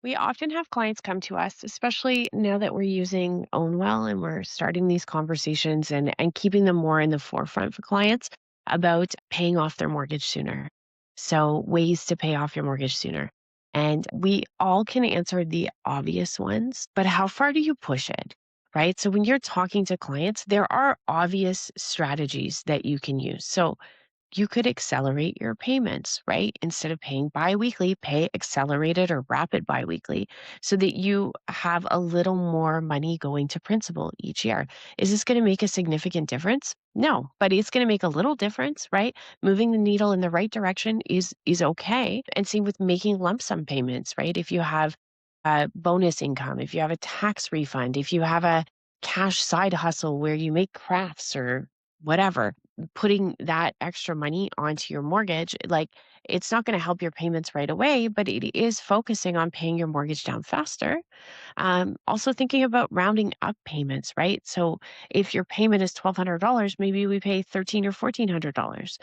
We often have clients come to us, especially now that we're using Ownwell and we're starting these conversations and keeping them more in the forefront for clients about paying off their mortgage sooner. So, ways to pay off your mortgage sooner. And we all can answer the obvious ones, but how far do you push it? Right. So, when you're talking to clients, there are obvious strategies that you can use. So, you could accelerate your payments, right? Instead of paying biweekly, pay accelerated or rapid biweekly so that you have a little more money going to principal each year. Is this going to make a significant difference? No, but it's going to make a little difference, right? Moving the needle in the right direction is okay. And same with making lump sum payments, right? If you have a bonus income, if you have a tax refund, if you have a cash side hustle where you make crafts or whatever, putting that extra money onto your mortgage, like it's not going to help your payments right away, but it is focusing on paying your mortgage down faster. Also thinking about rounding up payments, right? So if your payment is $1,200, maybe we pay 13 or $1,400.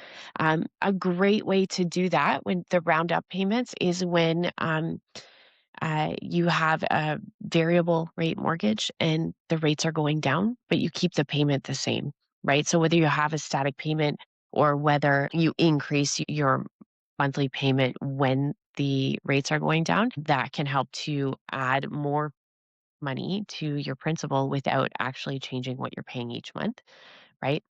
A great way to do that when the round up payments is when you have a variable rate mortgage and the rates are going down, but you keep the payment the same, right? So whether you have a static payment or whether you increase your monthly payment when the rates are going down, that can help to add more money to your principal without actually changing what you're paying each month, right?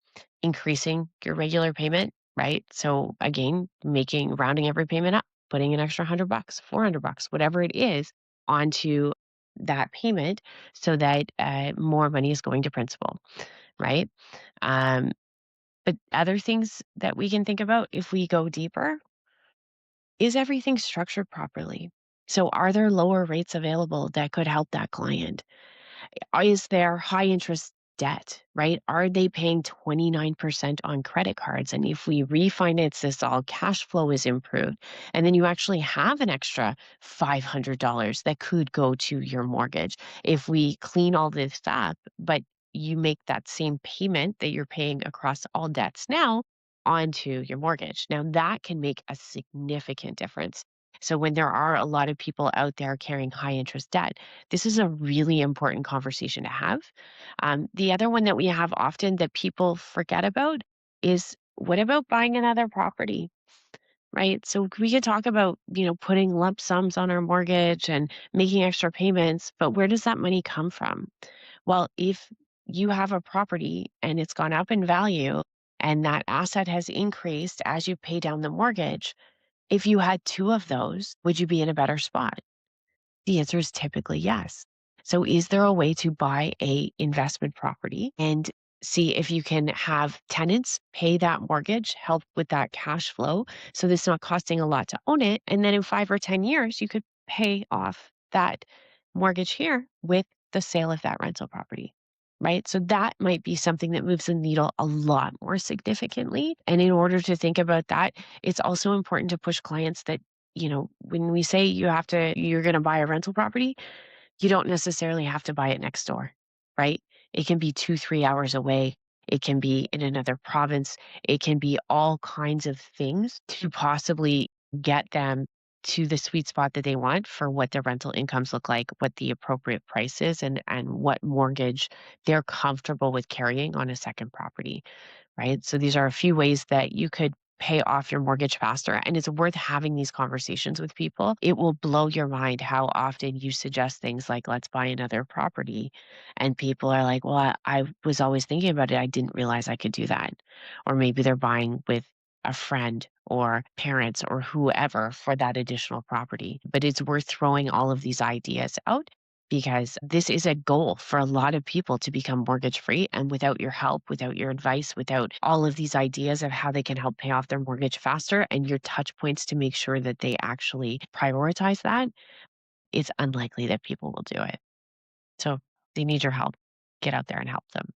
Increasing your regular payment, right? So again, making rounding every payment up, putting an extra $100, $400, whatever it is, onto that payment so that more money is going to principal, right? Um, but other things that we can think about if we go deeper is everything structured properly? So, are there lower rates available that could help that client? Is there high interest debt, right? Are they paying 29% on credit cards? And if we refinance this all, cash flow is improved. And then you actually have an extra $500 that could go to your mortgage. If we clean all this up, but you make that same payment that you're paying across all debts now onto your mortgage. Now that can make a significant difference. So when there are a lot of people out there carrying high interest debt, this is a really important conversation to have. The other one that we have often that people forget about is what about buying another property? Right. So we could talk about, putting lump sums on our mortgage and making extra payments, but where does that money come from? Well, if you have a property and it's gone up in value and that asset has increased as you pay down the mortgage, if you had two of those, would you be in a better spot? The answer is typically yes. So is there a way to buy a investment property and see if you can have tenants pay that mortgage, help with that cash flow so that it's not costing a lot to own it, and then in 5 or 10 years you could pay off that mortgage here with the sale of that rental property. Right? So that might be something that moves the needle a lot more significantly. And in order to think about that, it's also important to push clients that when we say you're going to buy a rental property, you don't necessarily have to buy it next door, right? It can be 2, 3 hours away. It can be in another province. It can be all kinds of things to possibly get them to the sweet spot that they want for what their rental incomes look like, what the appropriate price is, and what mortgage they're comfortable with carrying on a second property, right? So these are a few ways that you could pay off your mortgage faster. And it's worth having these conversations with people. It will blow your mind how often you suggest things like, let's buy another property. And people are like, well, I was always thinking about it. I didn't realize I could do that. Or maybe they're buying with a friend or parents or whoever for that additional property. But it's worth throwing all of these ideas out because this is a goal for a lot of people to become mortgage free. And without your help, without your advice, without all of these ideas of how they can help pay off their mortgage faster and your touch points to make sure that they actually prioritize that, it's unlikely that people will do it. So they need your help. Get out there and help them.